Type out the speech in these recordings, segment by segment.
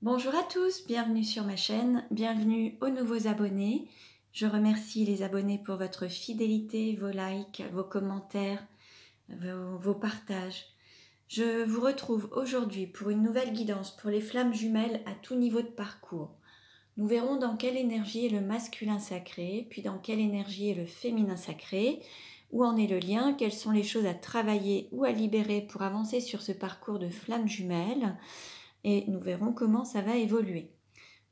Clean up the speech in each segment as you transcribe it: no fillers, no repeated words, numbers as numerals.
Bonjour à tous, bienvenue sur ma chaîne, bienvenue aux nouveaux abonnés. Je remercie les abonnés pour votre fidélité, vos likes, vos commentaires, vos partages. Je vous retrouve aujourd'hui pour une nouvelle guidance pour les flammes jumelles à tout niveau de parcours. Nous verrons dans quelle énergie est le masculin sacré, puis dans quelle énergie est le féminin sacré, où en est le lien, quelles sont les choses à travailler ou à libérer pour avancer sur ce parcours de flammes jumelles. Et nous verrons comment ça va évoluer.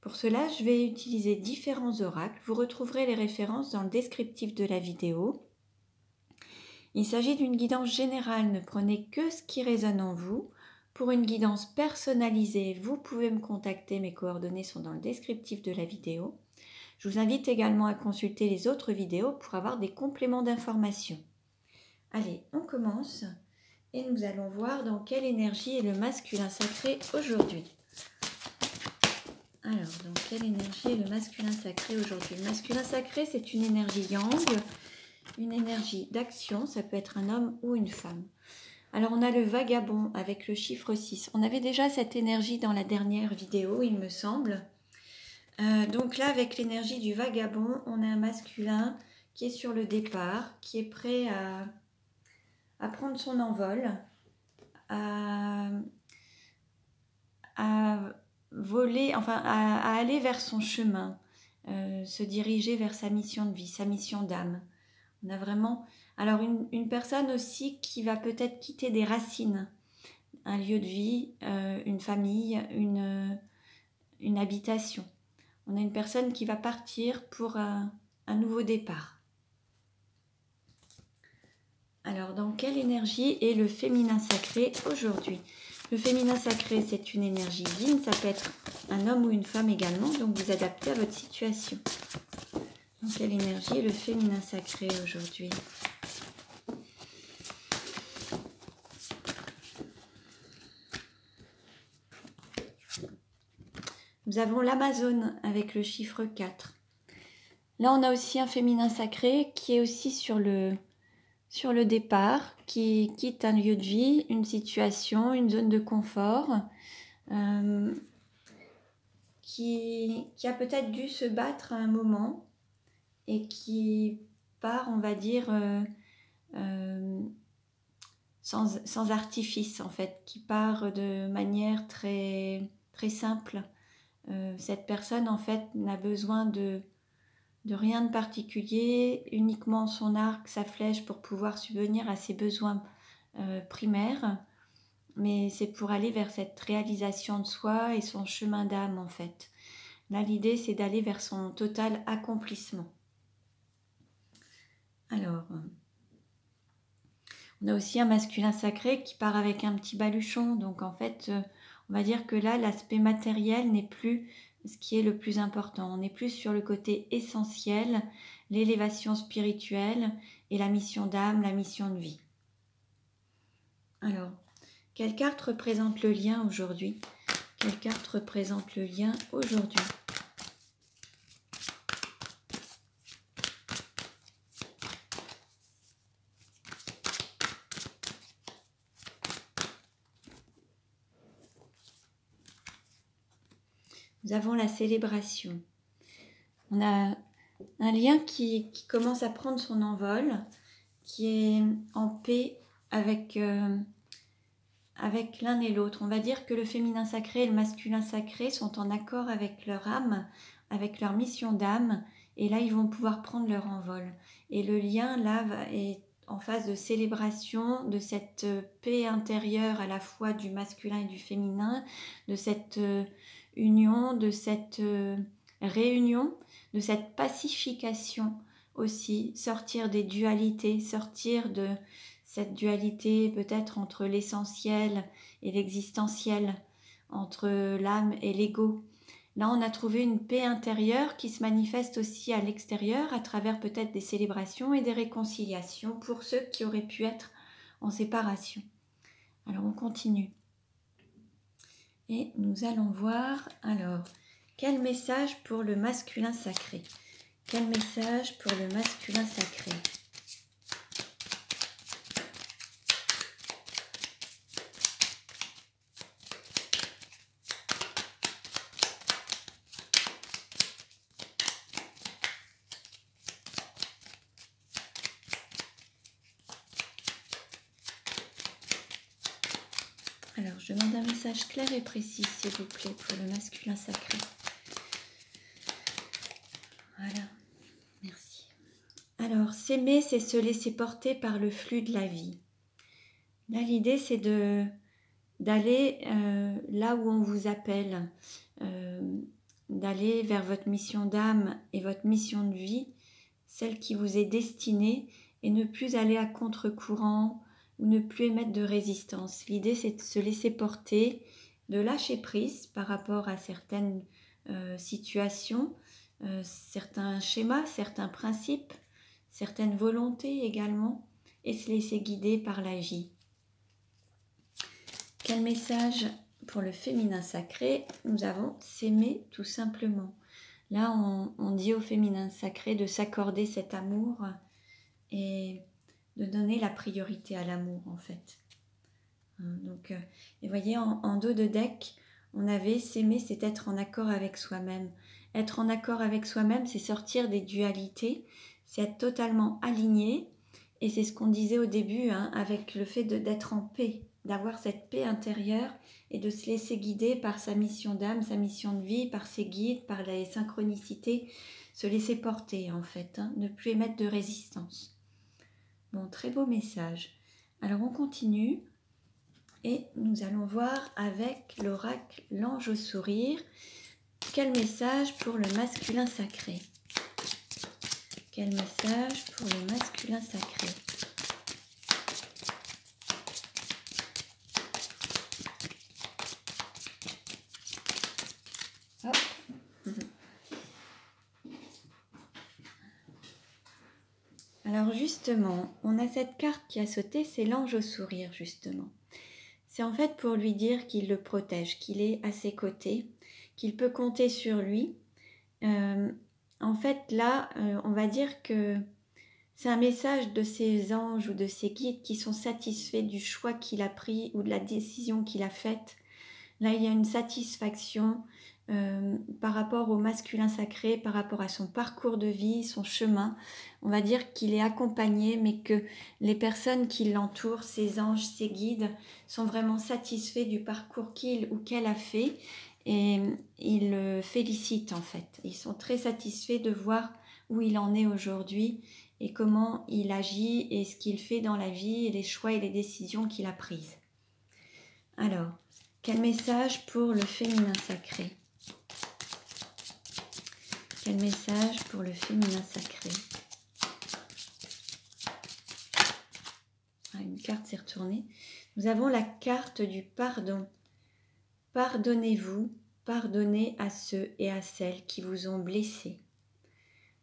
Pour cela, je vais utiliser différents oracles. Vous retrouverez les références dans le descriptif de la vidéo. Il s'agit d'une guidance générale, ne prenez que ce qui résonne en vous. Pour une guidance personnalisée, vous pouvez me contacter, mes coordonnées sont dans le descriptif de la vidéo. Je vous invite également à consulter les autres vidéos pour avoir des compléments d'information. Allez, on commence et nous allons voir dans quelle énergie est le masculin sacré aujourd'hui. Alors, dans quelle énergie est le masculin sacré aujourd'hui? Le masculin sacré, c'est une énergie yang, une énergie d'action, ça peut être un homme ou une femme. Alors, on a le vagabond avec le chiffre 6. On avait déjà cette énergie dans la dernière vidéo, il me semble. Donc là, avec l'énergie du vagabond, on a un masculin qui est sur le départ, qui est prêt à prendre son envol, à voler, enfin à aller vers son chemin, se diriger vers sa mission de vie, sa mission d'âme. On a vraiment, alors une personne aussi qui va peut-être quitter des racines, un lieu de vie, une famille, une habitation. On a une personne qui va partir pour un nouveau départ. Alors, dans quelle énergie est le féminin sacré aujourd'hui? Le féminin sacré, c'est une énergie yin, ça peut être un homme ou une femme également, donc vous adaptez à votre situation. Dans quelle énergie est le féminin sacré aujourd'hui? Nous avons l'Amazone avec le chiffre 4. Là, on a aussi un féminin sacré qui est aussi sur le départ, qui quitte un lieu de vie, une situation, une zone de confort, qui a peut-être dû se battre à un moment et qui part, on va dire, sans artifice en fait, qui part de manière très, très simple. Cette personne en fait n'a besoin de rien de particulier, uniquement son arc, sa flèche pour pouvoir subvenir à ses besoins primaires, mais c'est pour aller vers cette réalisation de soi et son chemin d'âme en fait. Là, l'idée, c'est d'aller vers son total accomplissement. Alors, on a aussi un masculin sacré qui part avec un petit baluchon. Donc, en fait, on va dire que là, l'aspect matériel n'est plus ce qui est le plus important. On est plus sur le côté essentiel, l'élévation spirituelle et la mission d'âme, la mission de vie. Alors, quelle carte représente le lien aujourd'hui? Quelle carte représente le lien aujourd'hui? Nous avons la célébration. On a un lien qui commence à prendre son envol, qui est en paix avec l'un et l'autre. On va dire que le féminin sacré et le masculin sacré sont en accord avec leur âme, avec leur mission d'âme, et là ils vont pouvoir prendre leur envol. Et le lien là est en phase de célébration de cette paix intérieure à la fois du masculin et du féminin, de cette union, de cette réunion, de cette pacification aussi, sortir des dualités, sortir de cette dualité peut-être entre l'essentiel et l'existentiel, entre l'âme et l'ego. Là, on a trouvé une paix intérieure qui se manifeste aussi à l'extérieur à travers peut-être des célébrations et des réconciliations pour ceux qui auraient pu être en séparation. Alors, on continue. Et nous allons voir, alors, quel message pour le masculin sacré? Quel message pour le masculin sacré? message clair et précis, s'il vous plaît, pour le masculin sacré. Voilà, merci. Alors, s'aimer, c'est se laisser porter par le flux de la vie. Là, l'idée, c'est d'aller là où on vous appelle, d'aller vers votre mission d'âme et votre mission de vie, celle qui vous est destinée, et ne plus aller à contre-courant ou ne plus émettre de résistance. L'idée, c'est de se laisser porter, de lâcher prise par rapport à certaines situations, certains schémas, certains principes, certaines volontés également, et se laisser guider par la vie. Quel message pour le féminin sacré? Nous avons s'aimer tout simplement. Là, on dit au féminin sacré de s'accorder cet amour et de donner la priorité à l'amour en fait. Donc, et voyez, en dos de deck, on avait s'aimer, c'est être en accord avec soi-même. Être en accord avec soi-même, c'est sortir des dualités, c'est être totalement aligné. Et c'est ce qu'on disait au début, avec le fait d'être en paix, d'avoir cette paix intérieure et de se laisser guider par sa mission d'âme, sa mission de vie, par ses guides, par les synchronicités, se laisser porter en fait, ne plus émettre de résistance. Bon, très beau message. Alors on continue et nous allons voir avec l'oracle l'ange au sourire. Quel message pour le masculin sacré? Quel message pour le masculin sacré? Hop. Alors justement, on a cette carte qui a sauté, c'est l'ange au sourire justement. C'est en fait pour lui dire qu'il le protège, qu'il est à ses côtés, qu'il peut compter sur lui. En fait là, on va dire que c'est un message de ses anges ou de ses guides qui sont satisfaits du choix qu'il a pris ou de la décision qu'il a faite. Là, il y a une satisfaction par rapport au masculin sacré, par rapport à son parcours de vie, son chemin. On va dire qu'il est accompagné, mais que les personnes qui l'entourent, ses anges, ses guides, sont vraiment satisfaits du parcours qu'il ou qu'elle a fait. Et ils le félicitent en fait. Ils sont très satisfaits de voir où il en est aujourd'hui et comment il agit et ce qu'il fait dans la vie et les choix et les décisions qu'il a prises. Alors, quel message pour le féminin sacré? Quel message pour le féminin sacré? Une carte s'est retournée. Nous avons la carte du pardon. Pardonnez-vous, pardonnez à ceux et à celles qui vous ont blessés.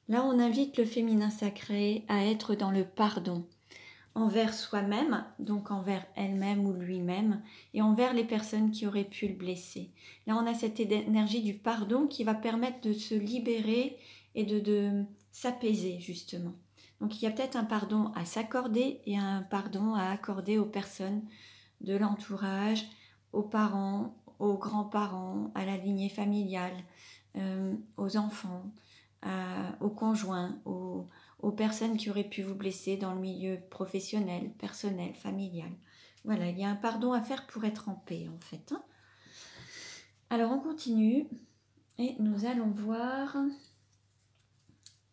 Là, on invite le féminin sacré à être dans le pardon envers soi-même, donc envers elle-même ou lui-même, et envers les personnes qui auraient pu le blesser. Là, on a cette énergie du pardon qui va permettre de se libérer et de s'apaiser, justement. Donc, il y a peut-être un pardon à s'accorder et un pardon à accorder aux personnes de l'entourage, aux parents, aux grands-parents, à la lignée familiale, aux enfants, aux conjoints, aux personnes qui auraient pu vous blesser dans le milieu professionnel, personnel, familial. Voilà, il y a un pardon à faire pour être en paix en fait. Alors on continue et nous allons voir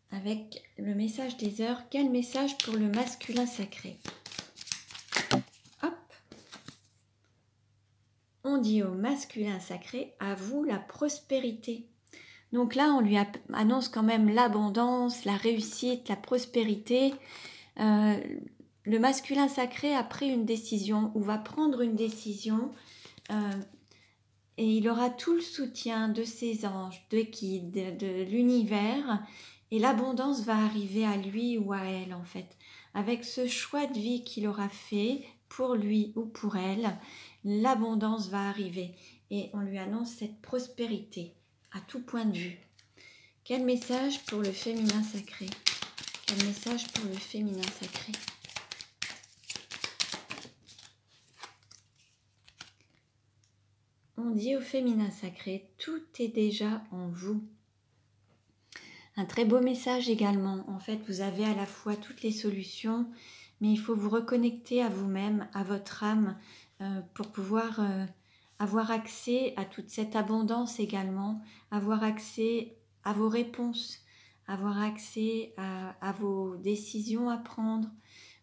avec le message des heures, quel message pour le masculin sacré? Hop. On dit au masculin sacré, à vous la prospérité. Donc là, on lui annonce quand même l'abondance, la réussite, la prospérité. Le masculin sacré a pris une décision ou va prendre une décision et il aura tout le soutien de ses anges, de guides, de l'univers et l'abondance va arriver à lui ou à elle en fait. Avec ce choix de vie qu'il aura fait pour lui ou pour elle, l'abondance va arriver et on lui annonce cette prospérité à tout point de vue. Quel message pour le féminin sacré? Quel message pour le féminin sacré? On dit au féminin sacré, tout est déjà en vous. Un très beau message également. En fait, vous avez à la fois toutes les solutions, mais il faut vous reconnecter à vous-même, à votre âme, pour pouvoir avoir accès à toute cette abondance également, avoir accès à vos réponses, avoir accès à vos décisions à prendre.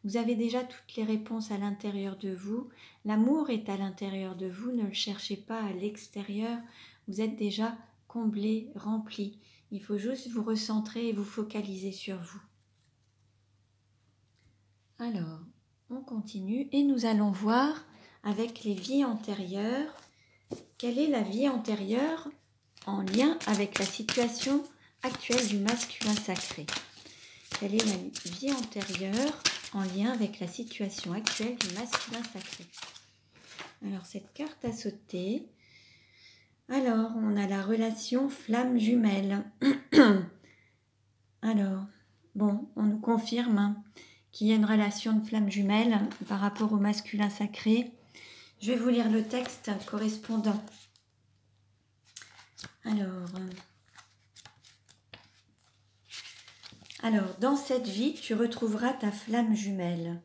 Vous avez déjà toutes les réponses à l'intérieur de vous. L'amour est à l'intérieur de vous, ne le cherchez pas à l'extérieur. Vous êtes déjà comblé, rempli. Il faut juste vous recentrer et vous focaliser sur vous. Alors, on continue et nous allons voir avec les vies antérieures, quelle est la vie antérieure en lien avec la situation actuelle du masculin sacré. Quelle est la vie antérieure en lien avec la situation actuelle du masculin sacré. Alors, cette carte a sauté. Alors, on a la relation flamme jumelle. Alors, bon, on nous confirme qu'il y a une relation de flamme jumelle par rapport au masculin sacré. Je vais vous lire le texte correspondant. Alors, dans cette vie, tu retrouveras ta flamme jumelle.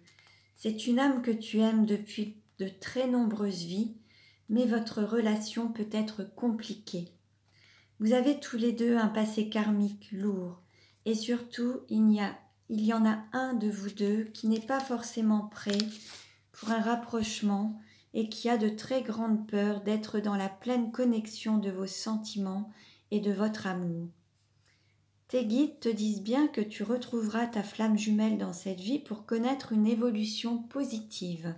C'est une âme que tu aimes depuis de très nombreuses vies, mais votre relation peut être compliquée. Vous avez tous les deux un passé karmique lourd, et surtout, il y en a un de vous deux qui n'est pas forcément prêt pour un rapprochement et qui a de très grandes peurs d'être dans la pleine connexion de vos sentiments et de votre amour. Tes guides te disent bien que tu retrouveras ta flamme jumelle dans cette vie pour connaître une évolution positive.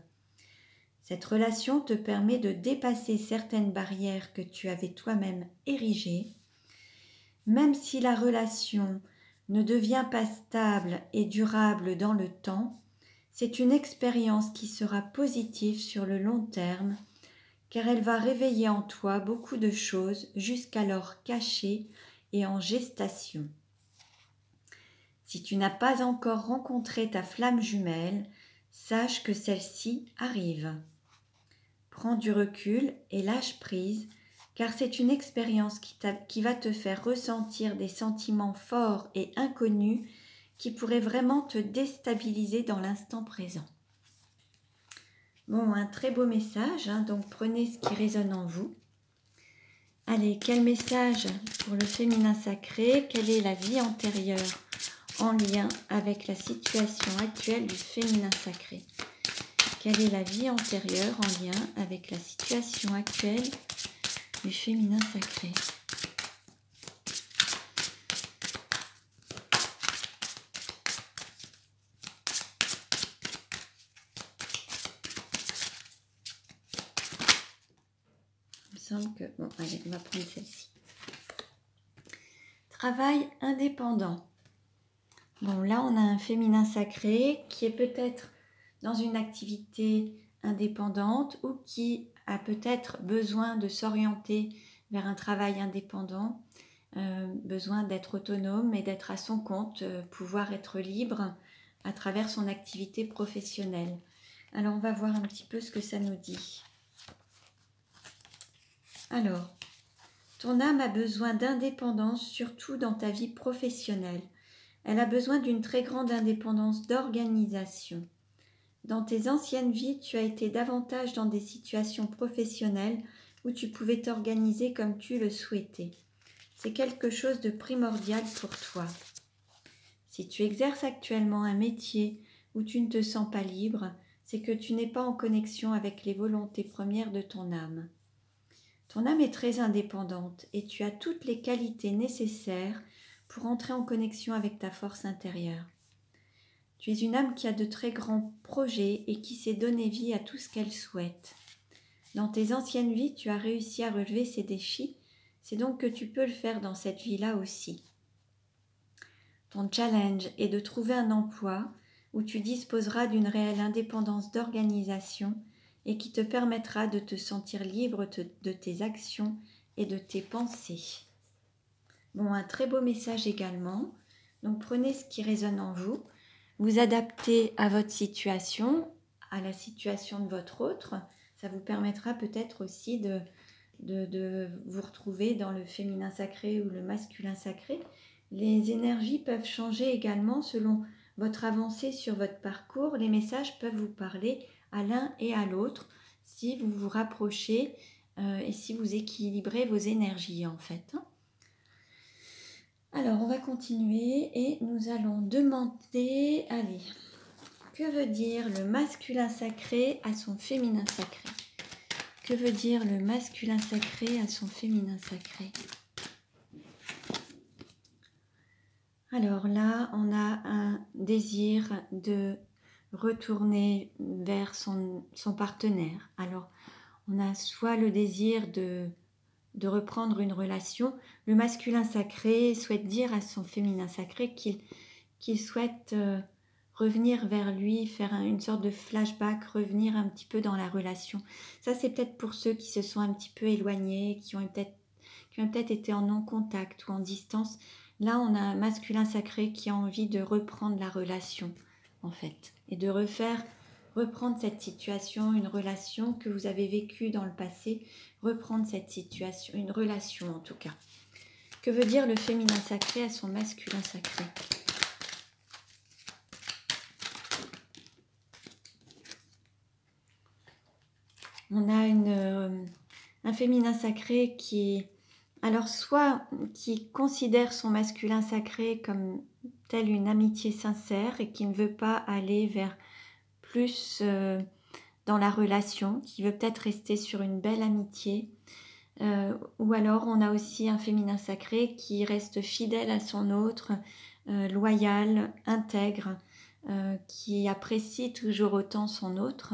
Cette relation te permet de dépasser certaines barrières que tu avais toi-même érigées. Même si la relation ne devient pas stable et durable dans le temps, c'est une expérience qui sera positive sur le long terme, car elle va réveiller en toi beaucoup de choses jusqu'alors cachées et en gestation. Si tu n'as pas encore rencontré ta flamme jumelle, sache que celle-ci arrive. Prends du recul et lâche prise, car c'est une expérience qui va te faire ressentir des sentiments forts et inconnus qui pourraient vraiment te déstabiliser dans l'instant présent. Bon, un très beau message, donc prenez ce qui résonne en vous. Allez, quel message pour le féminin sacré? Quelle est la vie antérieure en lien avec la situation actuelle du féminin sacré? Quelle est la vie antérieure en lien avec la situation actuelle du féminin sacré? Il me semble que... Bon, allez, on va prendre celle-ci. Travail indépendant. Bon, là, on a un féminin sacré qui est peut-être dans une activité indépendante ou qui a peut-être besoin de s'orienter vers un travail indépendant, besoin d'être autonome et d'être à son compte, pouvoir être libre à travers son activité professionnelle. Alors, on va voir un petit peu ce que ça nous dit. Alors, ton âme a besoin d'indépendance, surtout dans ta vie professionnelle. Elle a besoin d'une très grande indépendance d'organisation. Dans tes anciennes vies, tu as été davantage dans des situations professionnelles où tu pouvais t'organiser comme tu le souhaitais. C'est quelque chose de primordial pour toi. Si tu exerces actuellement un métier où tu ne te sens pas libre, c'est que tu n'es pas en connexion avec les volontés premières de ton âme. Ton âme est très indépendante et tu as toutes les qualités nécessaires pour entrer en connexion avec ta force intérieure. Tu es une âme qui a de très grands projets et qui s'est donné vie à tout ce qu'elle souhaite. Dans tes anciennes vies, tu as réussi à relever ces défis, c'est donc que tu peux le faire dans cette vie-là aussi. Ton challenge est de trouver un emploi où tu disposeras d'une réelle indépendance d'organisation et qui te permettra de te sentir libre de tes actions et de tes pensées. Bon, un très beau message également. Donc prenez ce qui résonne en vous, vous adaptez à votre situation, à la situation de votre autre. Ça vous permettra peut-être aussi de vous retrouver dans le féminin sacré ou le masculin sacré. Les énergies peuvent changer également selon votre avancée sur votre parcours. Les messages peuvent vous parler à l'un et à l'autre si vous vous rapprochez et si vous équilibrez vos énergies en fait. Alors on va continuer et nous allons demander, allez, que veut dire le masculin sacré à son féminin sacré? Que veut dire le masculin sacré à son féminin sacré? Alors là, on a un désir de retourner vers son partenaire. Alors, on a soit le désir de reprendre une relation. Le masculin sacré souhaite dire à son féminin sacré qu'il souhaite revenir vers lui, faire une sorte de flashback, revenir un petit peu dans la relation. Ça, c'est peut-être pour ceux qui se sont un petit peu éloignés, qui ont peut-être été en non-contact ou en distance. Là, on a un masculin sacré qui a envie de reprendre la relation, en fait, et de reprendre cette situation, une relation que vous avez vécue dans le passé, reprendre cette situation, une relation en tout cas. Que veut dire le féminin sacré à son masculin sacré? On a un féminin sacré alors soit qui considère son masculin sacré comme telle une amitié sincère et qui ne veut pas aller vers plus dans la relation, qui veut peut-être rester sur une belle amitié. Ou alors on a aussi un féminin sacré qui reste fidèle à son autre, loyal, intègre, qui apprécie toujours autant son autre.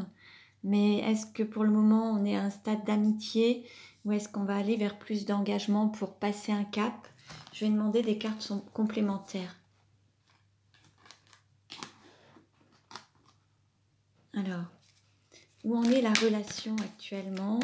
Mais est-ce que pour le moment on est à un stade d'amitié ou est-ce qu'on va aller vers plus d'engagement pour passer un cap? Je vais demander des cartes complémentaires. Alors, où en est la relation actuellement?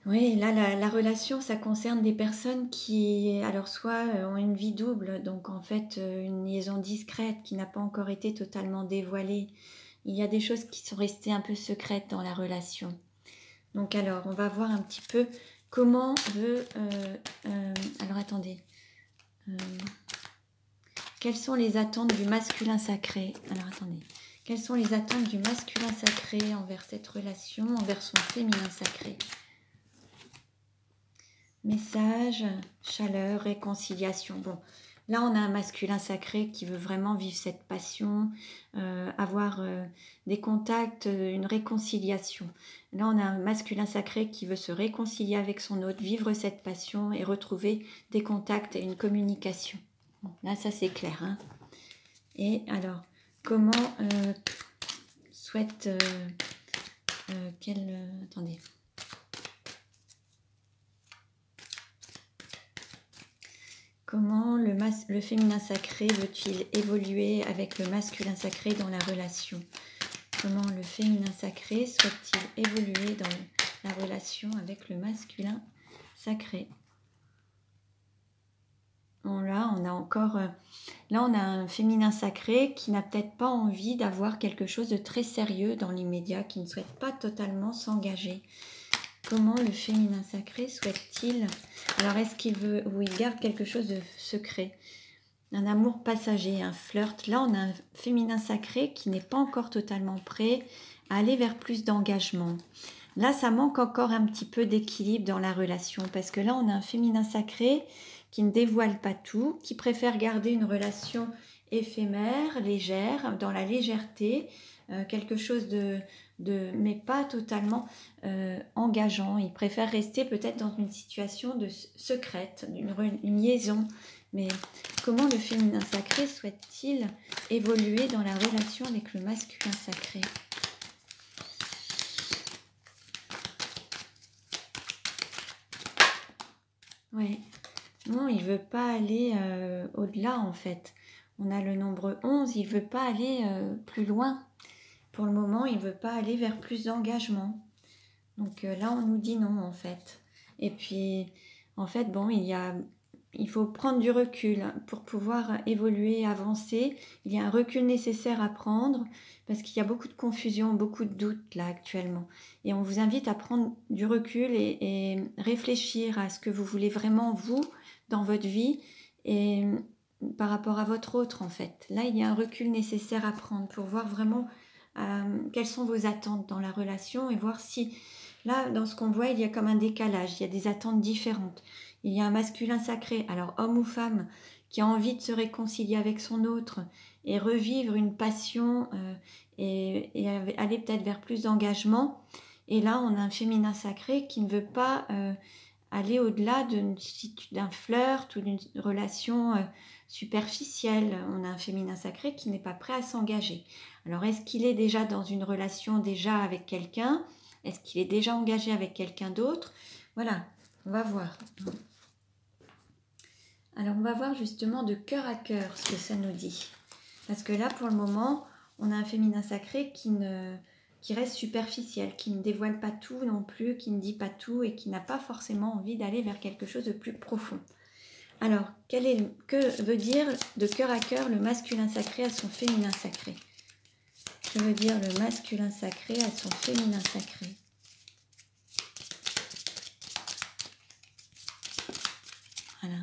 Oui, là, la relation, ça concerne des personnes qui, alors soit ont une vie double, donc en fait une liaison discrète qui n'a pas encore été totalement dévoilée. Il y a des choses qui sont restées un peu secrètes dans la relation. Donc alors, on va voir un petit peu comment veut... alors attendez. Quelles sont les attentes du masculin sacré? Alors attendez. Quelles sont les attentes du masculin sacré envers cette relation, envers son féminin sacré? Message, chaleur, réconciliation. Bon, là on a un masculin sacré qui veut vraiment vivre cette passion, avoir des contacts, une réconciliation. Là on a un masculin sacré qui veut se réconcilier avec son autre, vivre cette passion et retrouver des contacts et une communication. Bon, là ça c'est clair. Hein. Et alors, comment souhaite... attendez... Comment le féminin sacré veut-il évoluer avec le masculin sacré dans la relation? Comment le féminin sacré souhaite-t-il évoluer dans la relation avec le masculin sacré? Bon, là, on a encore... là, on a un féminin sacré qui n'a peut-être pas envie d'avoir quelque chose de très sérieux dans l'immédiat, qui ne souhaite pas totalement s'engager. Comment le féminin sacré souhaite-t-il? Alors, est-ce qu'il veut ou il garde quelque chose de secret? Un amour passager, un flirt. Là, on a un féminin sacré qui n'est pas encore totalement prêt à aller vers plus d'engagement. Là, ça manque encore un petit peu d'équilibre dans la relation parce que là, on a un féminin sacré qui ne dévoile pas tout, qui préfère garder une relation éphémère, légère, dans la légèreté, quelque chose mais pas totalement engageant. Il préfère rester peut-être dans une situation secrète, une liaison. Mais comment le féminin sacré souhaite-t-il évoluer dans la relation avec le masculin sacré? Ouais. Non, il ne veut pas aller au-delà en fait. On a le nombre 11, il ne veut pas aller plus loin. Pour le moment, il ne veut pas aller vers plus d'engagement. Donc là, on nous dit non en fait. Et puis, en fait, bon, il faut prendre du recul pour pouvoir évoluer, avancer. Il y a un recul nécessaire à prendre parce qu'il y a beaucoup de confusion, beaucoup de doutes là actuellement. Et on vous invite à prendre du recul et réfléchir à ce que vous voulez vraiment vous dans votre vie et par rapport à votre autre en fait. Là, il y a un recul nécessaire à prendre pour voir vraiment quelles sont vos attentes dans la relation et voir si, là, dans ce qu'on voit, il y a comme un décalage, il y a des attentes différentes. Il y a un masculin sacré, alors homme ou femme, qui a envie de se réconcilier avec son autre et revivre une passion et aller peut-être vers plus d'engagement. Et là, on a un féminin sacré qui ne veut pas aller au-delà d'un flirt ou d'une relation superficielle. On a un féminin sacré qui n'est pas prêt à s'engager. Alors, est-ce qu'il est déjà dans une relation déjà avec quelqu'un? Est-ce qu'il est déjà engagé avec quelqu'un d'autre? Voilà, on va voir. Alors, on va voir justement de cœur à cœur ce que ça nous dit. Parce que là, pour le moment, on a un féminin sacré qui reste superficiel, qui ne dévoile pas tout non plus, qui ne dit pas tout et qui n'a pas forcément envie d'aller vers quelque chose de plus profond. Alors, que veut dire de cœur à cœur le masculin sacré à son féminin sacré? Que veut dire le masculin sacré à son féminin sacré? Voilà.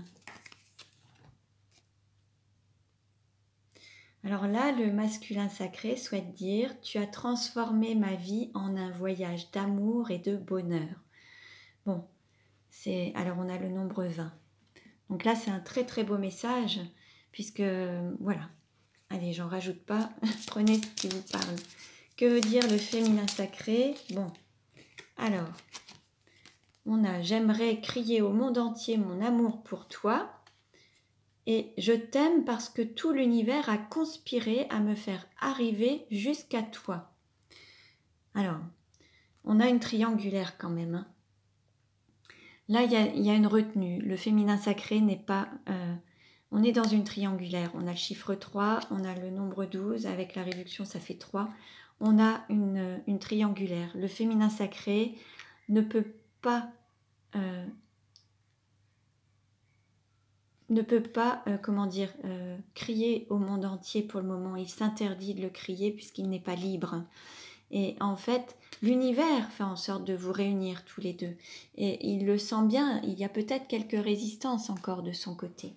Alors là, le masculin sacré souhaite dire « Tu as transformé ma vie en un voyage d'amour et de bonheur. » Bon, alors on a le nombre 20. Donc là, c'est un très très beau message, puisque, voilà. Allez, j'en rajoute pas, prenez ce qui vous parle. Que veut dire le féminin sacré? Bon, alors, on a « J'aimerais crier au monde entier mon amour pour toi. » Et je t'aime parce que tout l'univers a conspiré à me faire arriver jusqu'à toi. Alors, on a une triangulaire quand même. Hein. Là, il y a une retenue. Le féminin sacré n'est pas... on est dans une triangulaire. On a le chiffre 3, on a le nombre 12. Avec la réduction, ça fait 3. On a une triangulaire. Le féminin sacré ne peut pas... crier au monde entier pour le moment. Il s'interdit de le crier puisqu'il n'est pas libre. Et en fait, l'univers fait en sorte de vous réunir tous les deux. Et il le sent bien, il y a peut-être quelques résistances encore de son côté.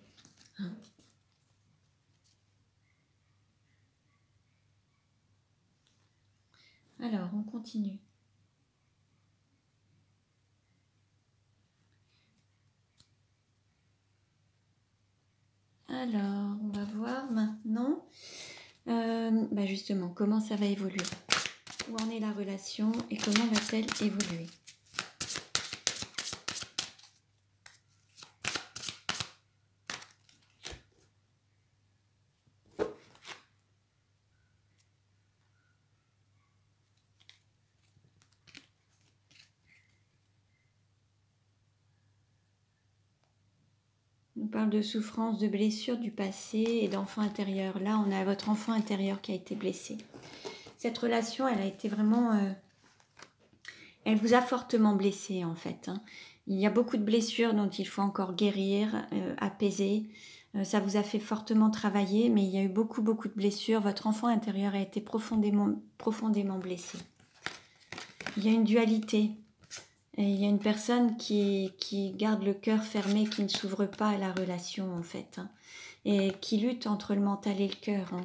Alors, on continue. Alors, on va voir maintenant, justement, comment ça va évoluer. Où en est la relation et comment va-t-elle évoluer? On parle de souffrance, de blessures du passé et d'enfant intérieur. Là, on a votre enfant intérieur qui a été blessé. Cette relation, elle a été vraiment... elle vous a fortement blessé en fait. Hein. Il y a beaucoup de blessures dont il faut encore guérir, apaiser. Ça vous a fait fortement travailler, mais il y a eu beaucoup de blessures. Votre enfant intérieur a été profondément blessé. Il y a une dualité. Et il y a une personne qui garde le cœur fermé, qui ne s'ouvre pas à la relation en fait. Hein, et qui lutte entre le mental et le cœur. Hein.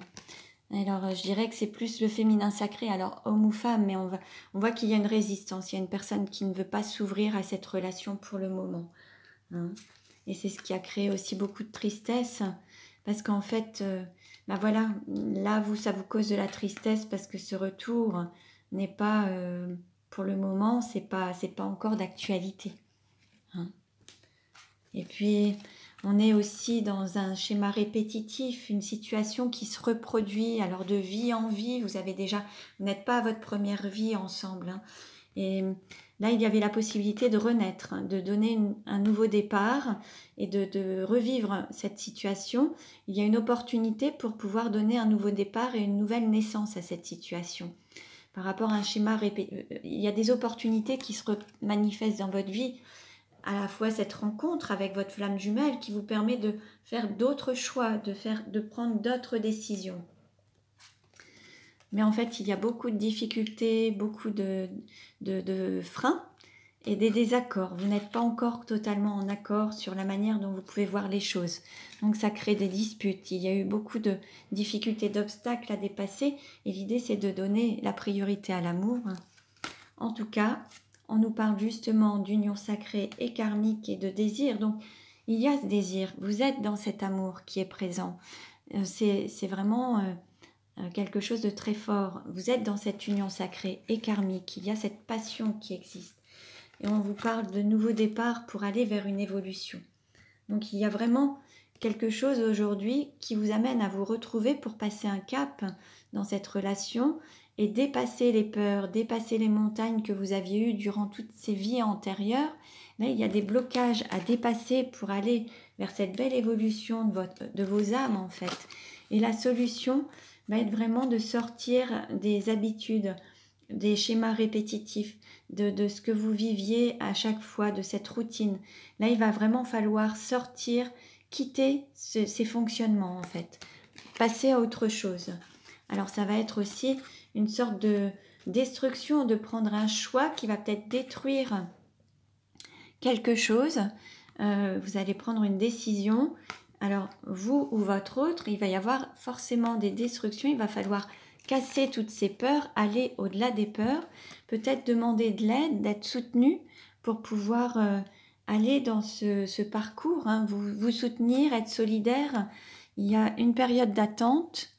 Alors, je dirais que c'est plus le féminin sacré, alors homme ou femme, mais on voit qu'il y a une résistance, il y a une personne qui ne veut pas s'ouvrir à cette relation pour le moment. Hein. Et c'est ce qui a créé aussi beaucoup de tristesse, parce qu'en fait, voilà, là, ça vous cause de la tristesse, parce que ce retour n'est pas, pour le moment, c'est pas encore d'actualité. Hein. Et puis... on est aussi dans un schéma répétitif, une situation qui se reproduit, alors de vie en vie, vous n'êtes pas à votre première vie ensemble. Hein. Et là, il y avait la possibilité de renaître, hein, de donner un nouveau départ et de revivre cette situation. Il y a une opportunité pour pouvoir donner un nouveau départ et une nouvelle naissance à cette situation. Par rapport à un schéma répétitif, il y a des opportunités qui se manifestent dans votre vie. À la fois cette rencontre avec votre flamme jumelle qui vous permet de faire d'autres choix, de prendre d'autres décisions. Mais en fait, il y a beaucoup de difficultés, beaucoup de freins. et des désaccords. Vous n'êtes pas encore totalement en accord sur la manière dont vous pouvez voir les choses. Donc ça crée des disputes. Il y a eu beaucoup de difficultés, d'obstacles à dépasser. Et l'idée, c'est de donner la priorité à l'amour. En tout cas, on nous parle justement d'union sacrée et karmique et de désir. Donc, il y a ce désir. Vous êtes dans cet amour qui est présent. C'est vraiment quelque chose de très fort. Vous êtes dans cette union sacrée et karmique. Il y a cette passion qui existe. Et on vous parle de nouveaux départs pour aller vers une évolution. Donc, il y a vraiment quelque chose aujourd'hui qui vous amène à vous retrouver pour passer un cap dans cette relation et dépasser les peurs, dépasser les montagnes que vous aviez eues durant toutes ces vies antérieures. Là, il y a des blocages à dépasser pour aller vers cette belle évolution de vos âmes, en fait. Et la solution va être vraiment de sortir des habitudes, des schémas répétitifs, de ce que vous viviez à chaque fois, de cette routine. Là, il va vraiment falloir sortir, quitter ces fonctionnements, en fait. Passer à autre chose. Alors, ça va être aussi une sorte de destruction, de prendre un choix qui va peut-être détruire quelque chose. Vous allez prendre une décision. Alors, vous ou votre autre, il va y avoir forcément des destructions. Il va falloir casser toutes ces peurs, aller au-delà des peurs, peut-être demander de l'aide, d'être soutenu pour pouvoir aller dans ce parcours, hein, vous soutenir, être solidaire. Il y a une période d'attente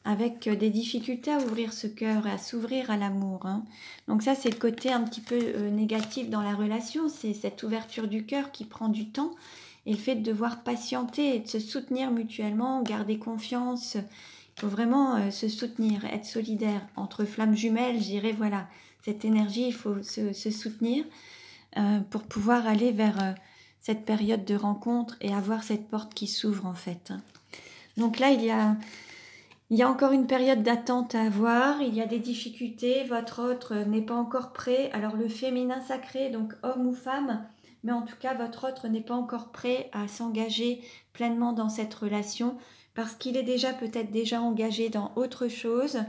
avec des difficultés à ouvrir ce cœur et à s'ouvrir à l'amour. Hein. Donc ça, c'est le côté un petit peu négatif dans la relation, c'est cette ouverture du cœur qui prend du temps et le fait de devoir patienter et de se soutenir mutuellement, garder confiance. Il faut vraiment se soutenir, être solidaire. Entre flammes jumelles, je dirais, voilà, cette énergie, il faut se soutenir pour pouvoir aller vers cette période de rencontre et avoir cette porte qui s'ouvre en fait. Donc là, il y a encore une période d'attente à avoir, il y a des difficultés, votre autre n'est pas encore prêt. Alors le féminin sacré, donc homme ou femme, mais en tout cas votre autre n'est pas encore prêt à s'engager pleinement dans cette relation parce qu'il est peut-être déjà engagé dans autre chose,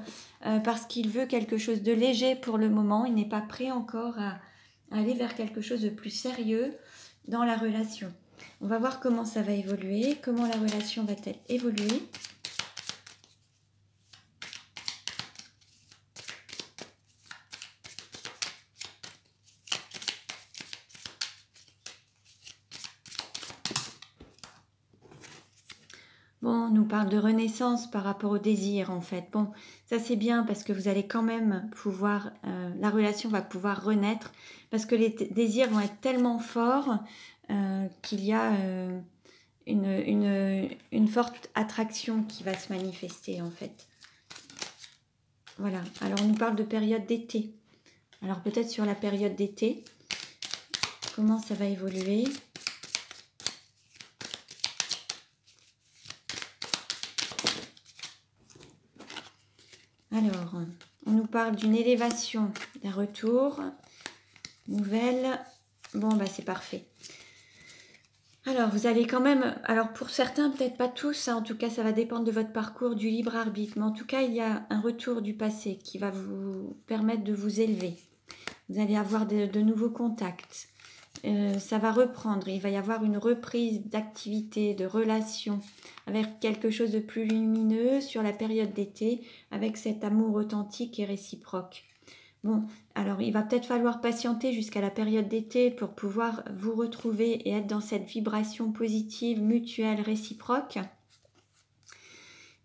parce qu'il veut quelque chose de léger pour le moment, il n'est pas prêt encore à aller vers quelque chose de plus sérieux dans la relation. On va voir comment ça va évoluer, comment la relation va-t-elle évoluer. Bon, on nous parle de renaissance par rapport au désir en fait. Bon, ça c'est bien parce que vous allez quand même pouvoir, la relation va pouvoir renaître parce que les désirs vont être tellement forts qu'il y a une forte attraction qui va se manifester en fait. Voilà, alors on nous parle de période d'été. Alors peut-être sur la période d'été, comment ça va évoluer ? Alors, on nous parle d'une élévation, d'un retour, nouvelle. Bon, bah c'est parfait. Alors, vous allez quand même... Alors, pour certains, peut-être pas tous, hein, en tout cas, ça va dépendre de votre parcours, du libre arbitre. Mais en tout cas, il y a un retour du passé qui va vous permettre de vous élever. Vous allez avoir de nouveaux contacts. Ça va reprendre. Il va y avoir une reprise d'activité, de relation avec quelque chose de plus lumineux sur la période d'été, avec cet amour authentique et réciproque. Bon, alors il va peut-être falloir patienter jusqu'à la période d'été pour pouvoir vous retrouver et être dans cette vibration positive, mutuelle, réciproque.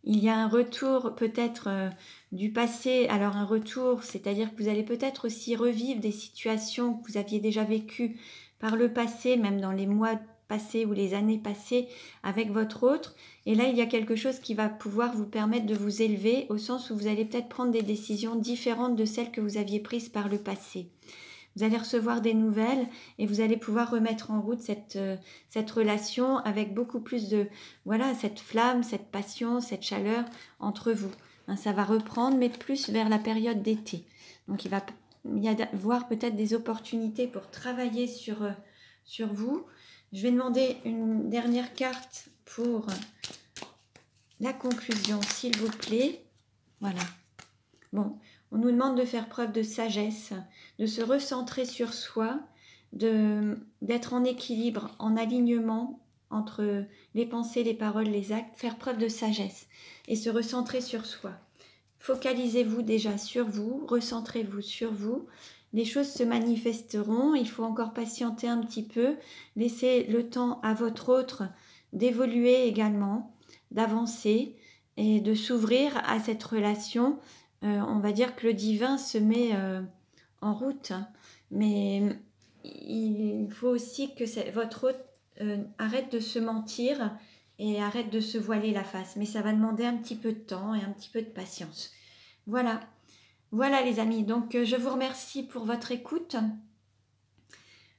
Il y a un retour peut-être du passé, alors un retour, c'est-à-dire que vous allez peut-être aussi revivre des situations que vous aviez déjà vécues par le passé, même dans les mois passés ou les années passées avec votre autre. Et là, il y a quelque chose qui va pouvoir vous permettre de vous élever au sens où vous allez peut-être prendre des décisions différentes de celles que vous aviez prises par le passé. Vous allez recevoir des nouvelles et vous allez pouvoir remettre en route cette relation avec beaucoup plus de, voilà, cette flamme, cette passion, cette chaleur entre vous. Hein, ça va reprendre, mais plus vers la période d'été. Donc, il va y avoir peut-être des opportunités pour travailler sur vous. Je vais demander une dernière carte pour la conclusion, s'il vous plaît. Voilà. Bon, on nous demande de faire preuve de sagesse, de se recentrer sur soi, d'être en équilibre, en alignement entre les pensées, les paroles, les actes, faire preuve de sagesse et se recentrer sur soi. Focalisez-vous déjà sur vous, recentrez-vous sur vous. Les choses se manifesteront, il faut encore patienter un petit peu, laissez le temps à votre autre d'évoluer également, d'avancer et de s'ouvrir à cette relation. On va dire que le divin se met en route, mais il faut aussi que votre autre arrête de se mentir et arrête de se voiler la face. Mais ça va demander un petit peu de temps et un petit peu de patience. Voilà, voilà les amis. Donc je vous remercie pour votre écoute.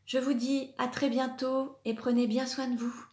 Je vous dis à très bientôt et prenez bien soin de vous.